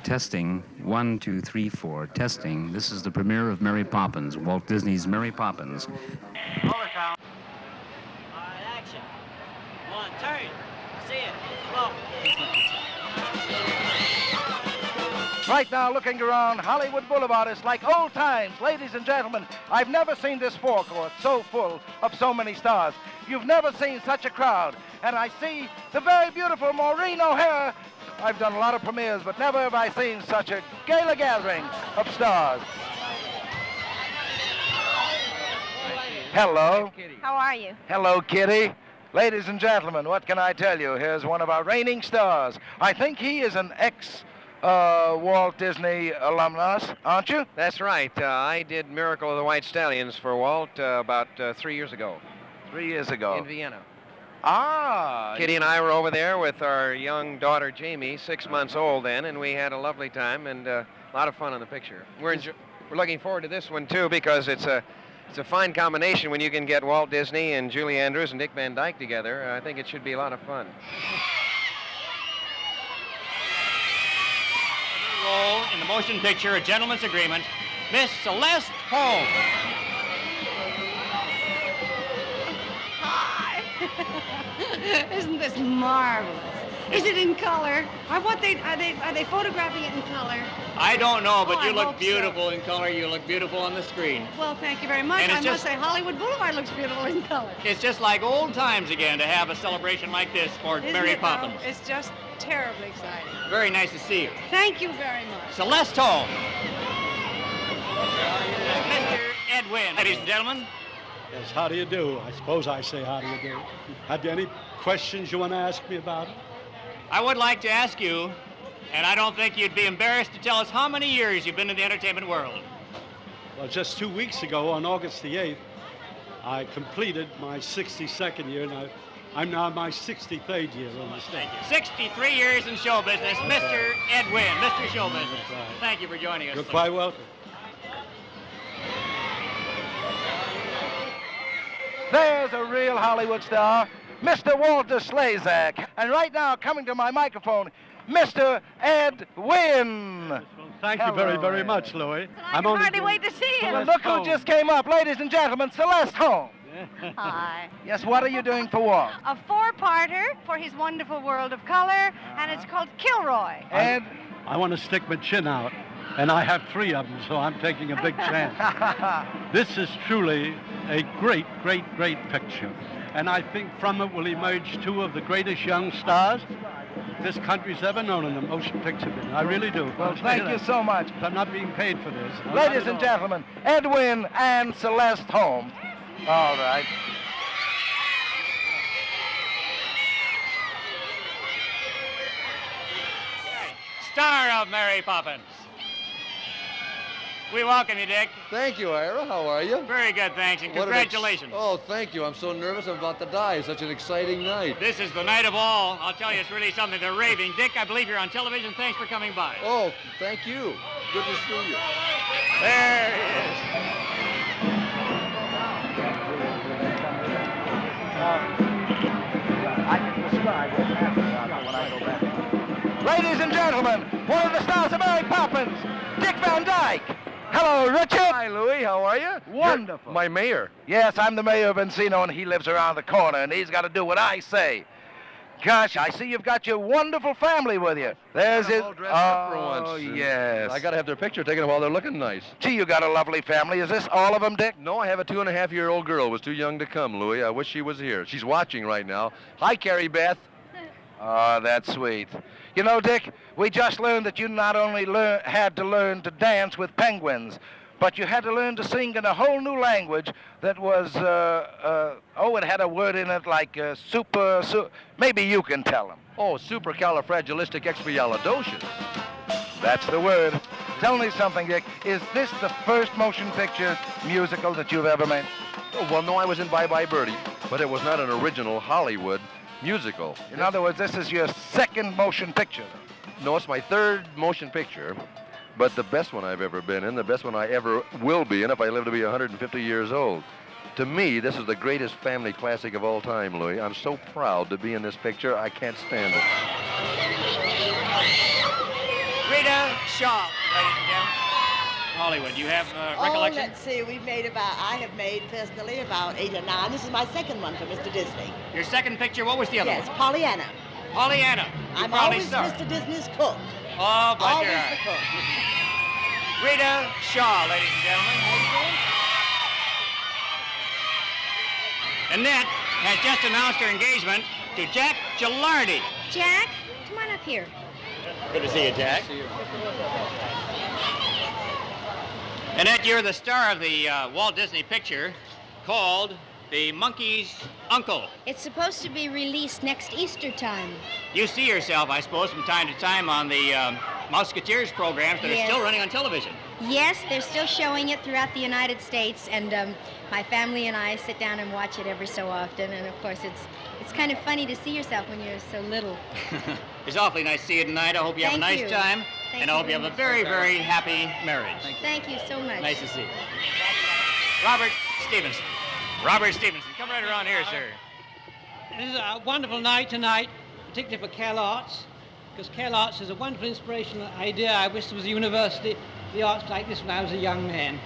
Testing, 1, 2, 3, 4, testing. This is the premiere of Mary Poppins, Walt Disney's Mary Poppins. Overcount. All right, action. One, turn. See it. Go. Right now, looking around Hollywood Boulevard, it's like old times. Ladies and gentlemen, I've never seen this forecourt so full of so many stars. You've never seen such a crowd. And I see the very beautiful Maureen O'Hara. I've done a lot of premieres, but never have I seen such a gala gathering of stars. Hello. How are you? Hello, Kitty. Ladies and gentlemen, what can I tell you? Here's one of our reigning stars. I think he is an Walt Disney alumnus, aren't you? That's right. I did Miracle of the White Stallions for Walt about 3 years ago. 3 years ago. In Vienna. Ah. Kitty and I were over there with our young daughter, Jamie, 6 months old then, and we had a lovely time and a lot of fun on the picture. We're looking forward to this one, too, because it's a fine combination when you can get Walt Disney and Julie Andrews and Dick Van Dyke together. I think it should be a lot of fun. Role in the motion picture A Gentleman's Agreement, Miss Celeste Holmes. Hi. Isn't this marvelous? Is it in color? Are they photographing it in color? I don't know, but you I look hope beautiful so. in color. You look beautiful on the screen. Well, thank you very much. And I it's must just- say Hollywood Boulevard looks beautiful in color. It's just like old times again to have a celebration like this for Isn't Mary it, though? Poppins. It's just terribly exciting. Very nice to see you. Thank you very much. Celeste Holmes. Mr. Ed Wynn. Ladies and gentlemen. Yes, how do you do? I suppose I say how do you do. Have you any questions you want to ask me about it? I would like to ask you, and I don't think you'd be embarrassed to tell us how many years you've been in the entertainment world. Well, just 2 weeks ago, on August the 8th, I completed my 62nd year, and I'm now in my 63rd year on the stage. Thank you. 63 years in show business, Mr. Ed Wynn, Mr. Show Business. That's right. Thank you for joining us. You're quite welcome. There's a real Hollywood star, Mr. Walter Slazak. And right now, coming to my microphone, Mr. Ed Wynn. Well, thank you very, very much, Louis. I can hardly wait to see Well, him. look who just came up. Ladies and gentlemen, Celeste Holmes. Hi. Yes, what are you doing for Walt? A four-parter for his wonderful world of color, and it's called Kilroy. And I want to stick my chin out, and I have 3 of them, so I'm taking a big chance. This is truly a great, great, great picture. And I think from it will emerge 2 of the greatest young stars this country's ever known in the motion picture business. I really do. well, thank you so much. I'm not being paid for this. Ladies and gentlemen, Ed Wynn and Celeste Holmes. All right. Star of Mary Poppins. We welcome you, Dick. Thank you, Ira. How are you? Very good, thanks, and What an ex- congratulations. Oh, thank you. I'm so nervous. I'm about to die. It's such an exciting night. This is the night of all. I'll tell you, it's really something. They're raving. Dick, I believe you're on television. Thanks for coming by. Oh, thank you. Good to see you. There he is. I can describe what's happening out there when I go back. Ladies and gentlemen, one of the stars of Mary Poppins, Dick Van Dyke. Hello, Richard. Hi, Louis. How are you? Wonderful. You're my mayor. Yes, I'm the mayor of Encino, and he lives around the corner, and he's got to do what I say. Gosh, I see you've got your wonderful family with you. There's They're his... all dressed up for once. Oh, yes. I got to have their picture taken while they're looking nice. Gee, you got a lovely family. Is this all of them, Dick? No, I have a 2.5-year-old girl. Was too young to come, Louis. I wish she was here. She's watching right now. Hi, Carrie Beth. Oh, that's sweet. You know, Dick, we just learned that you not only had to learn to dance with penguins, but you had to learn to sing in a whole new language that was, it had a word in it like maybe you can tell them. Oh, supercalifragilisticexpialidocious. That's the word. Tell me something, Dick. Is this the first motion picture musical that you've ever made? Oh, well, no, I was in Bye Bye Birdie, but it was not an original Hollywood musical. In other words, this is your second motion picture. No, it's my third motion picture, but the best one I've ever been in, the best one I ever will be in if I live to be 150 years old. To me, this is the greatest family classic of all time, Louis. I'm so proud to be in this picture, I can't stand it. Rita Shaw, ladies and gentlemen. Hollywood, you have recollection? Oh, let's see. I have made personally about 8 or 9. This is my second one for Mr. Disney. Your second picture, what was the other Yes, one? Pollyanna. Pollyanna. You I'm probably always saw her. Mr. Disney's cook. Oh, bless Always your the heart. cook. Rita Shaw, ladies and gentlemen. Annette has just announced her engagement to Jack Gilardi. Jack, come on up here. Good to see you, Jack. Annette, you're the star of the Walt Disney picture called The Monkey's Uncle. It's supposed to be released next Easter time. You see yourself, I suppose, from time to time on the Musketeers programs that are still running on television. Yes, they're still showing it throughout the United States, and my family and I sit down and watch it every so often. And of course, it's kind of funny to see yourself when you're so little. It's awfully nice to see you tonight. I hope you have a Thank nice you. time, Thank and I you hope you have very a very, very happy marriage. Thank you so much. Nice to see you. Robert Stevenson. Robert Stevenson, come right around here, sir. This is a wonderful night tonight, particularly for Cal Arts, because Cal Arts is a wonderful inspirational idea. I wish there was a university, the arts like this when I was a young man.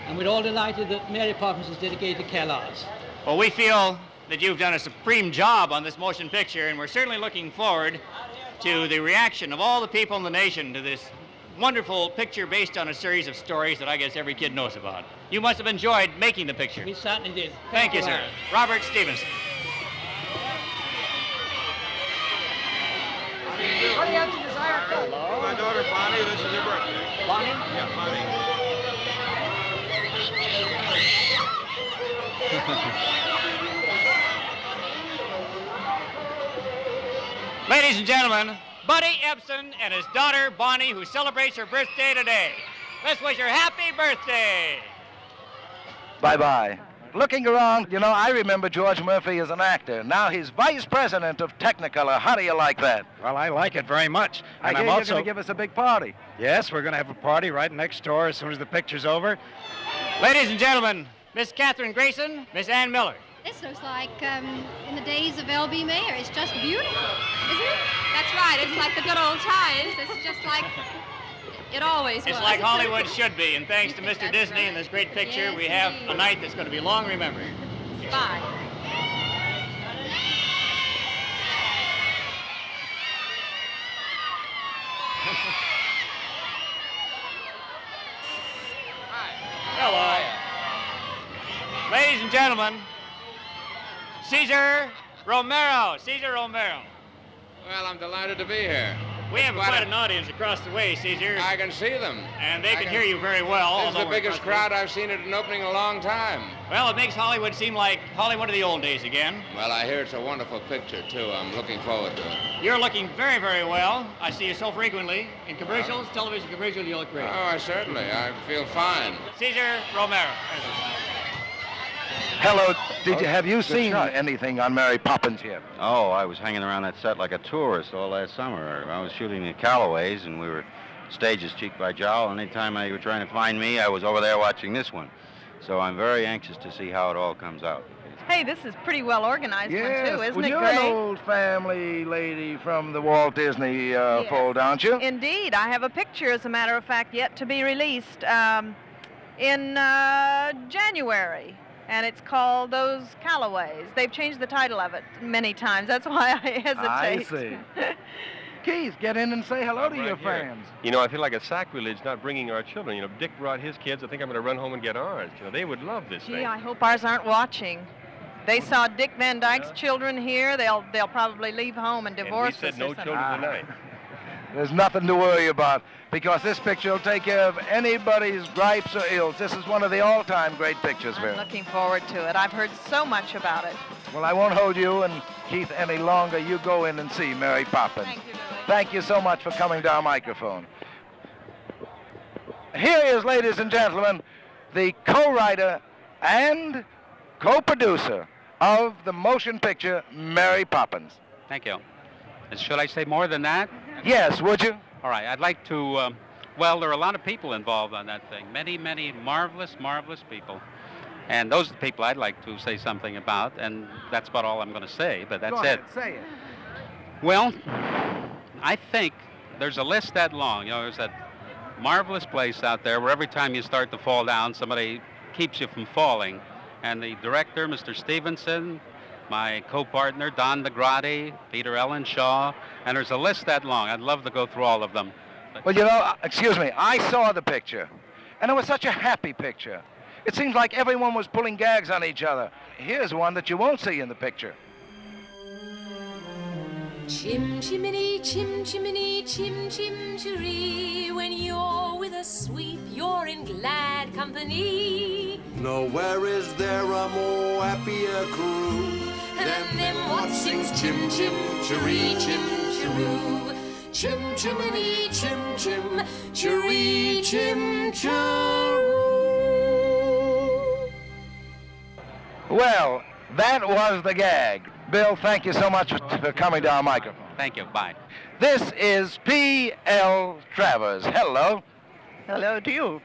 And we're all delighted that Mary Poppins is dedicated to Cal Arts. Well, we feel that you've done a supreme job on this motion picture, and we're certainly looking forward to the reaction of all the people in the nation to this wonderful picture based on a series of stories that I guess every kid knows about. You must have enjoyed making the picture. We certainly did. Thank you, sir. Robert Stevenson. What do you have to desire? Hello. My daughter Bonnie, this is her birthday. Bonnie? Yeah, Bonnie. Ladies and gentlemen, Buddy Ebsen and his daughter Bonnie, who celebrates her birthday today. Let's wish her happy birthday. Bye-bye. Looking around, you know, I remember George Murphy as an actor. Now he's vice president of Technicolor. How do you like that? Well, I like it very much. I And hear I'm you're also going to give us a big party. Yes, we're going to have a party right next door as soon as the picture's over. Ladies and gentlemen, Miss Catherine Grayson, Miss Ann Miller. This looks like in the days of L.B. Mayer. It's just beautiful, isn't it? That's right. It's like the good old times. It's just like it always was. It's like Hollywood should be, and thanks to Mr. That's Disney right. and this great picture, Yes, we have indeed. a night that's going to be long remembered. Bye. Hello. Ladies and gentlemen, Cesar Romero. Cesar Romero. Well, I'm delighted to be here. We have quite an audience across the way, Cesar. I can see them. And they can hear you very well. This is the although we're biggest across the crowd I've seen at an opening in a long time. way. Well, it makes Hollywood seem like Hollywood of the old days again. Well, I hear it's a wonderful picture, too. I'm looking forward to it. You're looking very, very well. I see you so frequently. In commercials, television commercials, you look great. Oh, certainly. I feel fine. Cesar Romero. Hello. Have you seen anything on Mary Poppins yet? Oh, I was hanging around that set like a tourist all last summer. I was shooting at Callaway's, and we were stages cheek by jowl. Anytime they were trying to find me, I was over there watching this one. So I'm very anxious to see how it all comes out. Hey, this is pretty well organized one, too, isn't well, it you're great? an old family lady from the Walt Disney fold, aren't you? Indeed. I have a picture, as a matter of fact, yet to be released in January. And it's called Those Callaways. They've changed the title of it many times. That's why I hesitate. I see. Keith, get in and say hello to your fans. You know, I feel like a sacrilege not bringing our children. You know, Dick brought his kids. I think I'm going to run home and get ours. You know, they would love this Gee, thing. I hope ours aren't watching. They saw Dick Van Dyke's children here. They'll probably leave home and divorce and we said us no or something. children tonight. There's nothing to worry about because this picture will take care of anybody's gripes or ills. This is one of the all-time great pictures, I'm Vera. looking forward to it. I've heard so much about it. Well, I won't hold you and Keith any longer. You go in and see Mary Poppins. Thank you, Billy. Thank you so much for coming to our microphone. Here is, ladies and gentlemen, the co-writer and co-producer of the motion picture Mary Poppins. Thank you. And should I say more than that? Yes, would you? All right, I'd like to, well, there are a lot of people involved on that thing. Many, many marvelous, marvelous people. And those are the people I'd like to say something about, and that's about all I'm going to say, but that's Go ahead, it. say it. Well, I think there's a list that long. You know, there's that marvelous place out there where every time you start to fall down, somebody keeps you from falling. And the director, Mr. Stevenson, my co-partner, Don DeGrati, Peter Ellenshaw, and there's a list that long. I'd love to go through all of them. Well, you know, excuse me, I saw the picture, and it was such a happy picture. It seems like everyone was pulling gags on each other. Here's one that you won't see in the picture. Chim chimney, chim chimney, chim chim chiree. When you're with a sweep, you're in glad company. Nowhere is there a more happier crew than them what sings chim chim chiree, chim chiroo. Chim chimney, chim chim chiree, chim chiroo. Well, that was the gag. Bill, thank you so much for coming to our microphone. Thank you. Bye. This is P.L. Travers. Hello. Hello to you.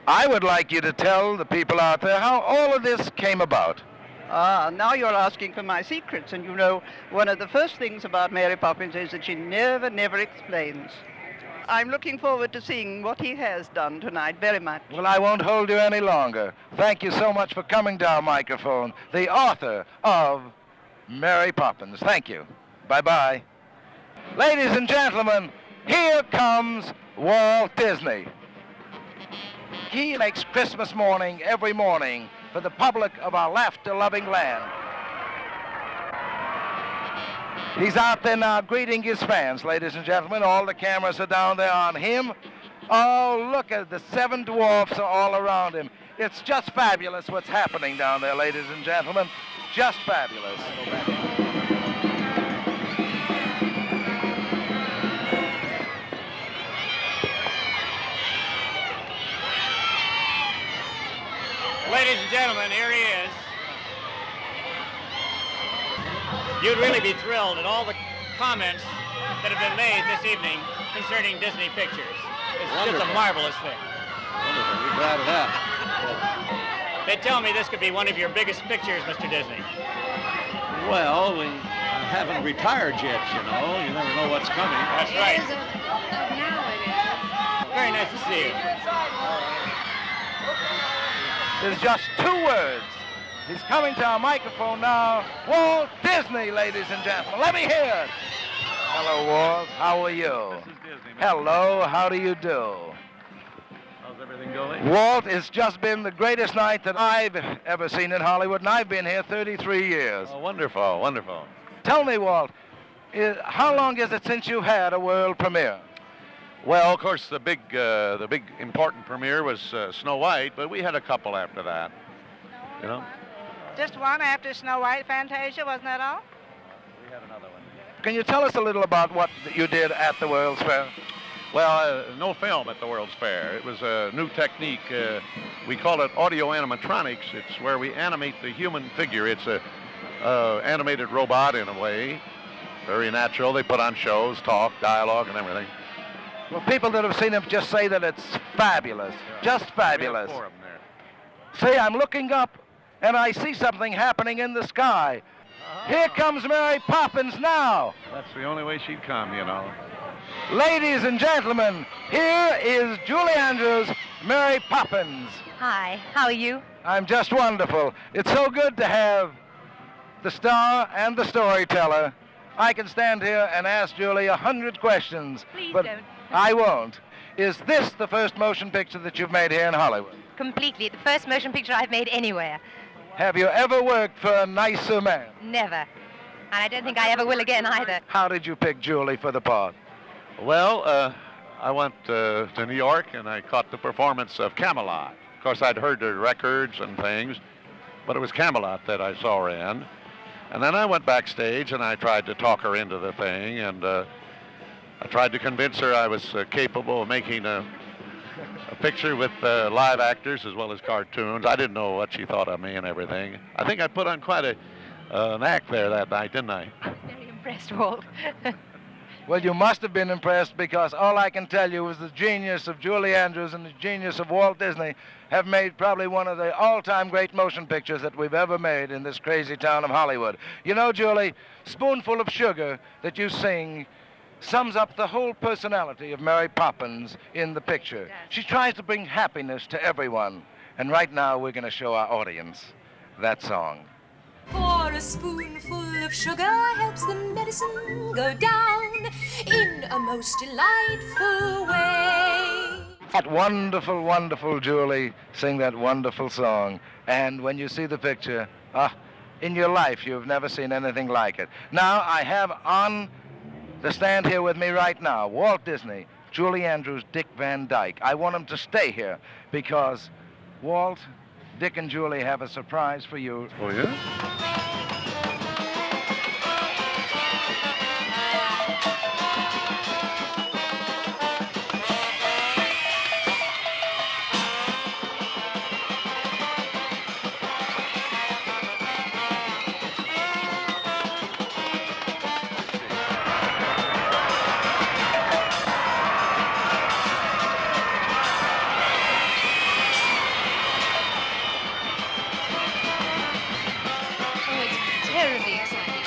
I would like you to tell the people out there how all of this came about. Now you're asking for my secrets, and you know, one of the first things about Mary Poppins is that she never explains. I'm looking forward to seeing what he has done tonight very much. Well, I won't hold you any longer. Thank you so much for coming to our microphone, the author of Mary Poppins. Thank you. Bye-bye. Ladies and gentlemen, here comes Walt Disney. He makes Christmas morning every morning for the public of our laughter-loving land. He's out there now greeting his fans, ladies and gentlemen. All the cameras are down there on him. Oh, look at the 7 dwarfs are all around him. It's just fabulous what's happening down there, ladies and gentlemen. Just fabulous. Ladies and gentlemen, here he is. You'd really be thrilled at all the comments that have been made this evening concerning Disney pictures. It's just a marvelous thing. Wonderful. We're glad of that. They tell me this could be one of your biggest pictures, Mr. Disney. Well, we haven't retired yet, you know. You never know what's coming. That's right. Very nice to see you. There's just 2 words. He's coming to our microphone now. Walt Disney, ladies and gentlemen. Let me hear it. Hello, Walt. How are you? This is Disney. Hello. How do you do? How's everything going? Walt, it's just been the greatest night that I've ever seen in Hollywood, and I've been here 33 years. Oh, wonderful, wonderful. Tell me, Walt, how long is it since you had a world premiere? Well, of course, the big important premiere was Snow White, but we had a couple after that. You know? Just one after Snow White, Fantasia, wasn't that all? We had another one. Can you tell us a little about what you did at the World's Fair? Well, no film at the World's Fair. It was a new technique. We call it audio animatronics. It's where we animate the human figure. It's a animated robot in a way. Very natural. They put on shows, talk, dialogue, and everything. Well, people that have seen it just say that it's fabulous. Yeah. Just fabulous. We have 4 of them there. See, I'm looking up, and I see something happening in the sky. Here comes Mary Poppins now. That's the only way she'd come, you know. Ladies and gentlemen, here is Julie Andrews, Mary Poppins. Hi, how are you? I'm just wonderful. It's so good to have the star and the storyteller. I can stand here and ask Julie 100 questions. Please but don't. I won't. Is this the first motion picture that you've made here in Hollywood? Completely. The first motion picture I've made anywhere. Have you ever worked for a nicer man? Never. And I don't think I ever will again either. How did you pick Julie for the part? Well, I went to New York and I caught the performance of Camelot. Of course, I'd heard the records and things, but it was Camelot that I saw her in. And then I went backstage and I tried to talk her into the thing, and I tried to convince her I was capable of making a a picture with live actors as well as cartoons. I didn't know what she thought of me and everything. I think I put on quite an act there that night, didn't I? Very impressed, Walt. Well, you must have been impressed, because all I can tell you is the genius of Julie Andrews and the genius of Walt Disney have made probably one of the all-time great motion pictures that we've ever made in this crazy town of Hollywood. You know, Julie, Spoonful of Sugar that you sing sums up the whole personality of Mary Poppins in the picture. She tries to bring happiness to everyone. And right now we're going to show our audience that song. For a spoonful of sugar helps the medicine go down in a most delightful way. That wonderful, wonderful Julie sing that wonderful song. And when you see the picture, in your life you've never seen anything like it. Now I have on the stand here with me right now Walt Disney, Julie Andrews, Dick Van Dyke. I want them to stay here because Walt, Dick and Julie have a surprise for you. Oh, yeah? Terribly exciting.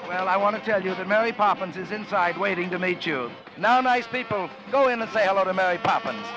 Well, I want to tell you that Mary Poppins is inside waiting to meet you. Now, nice people, go in and say hello to Mary Poppins.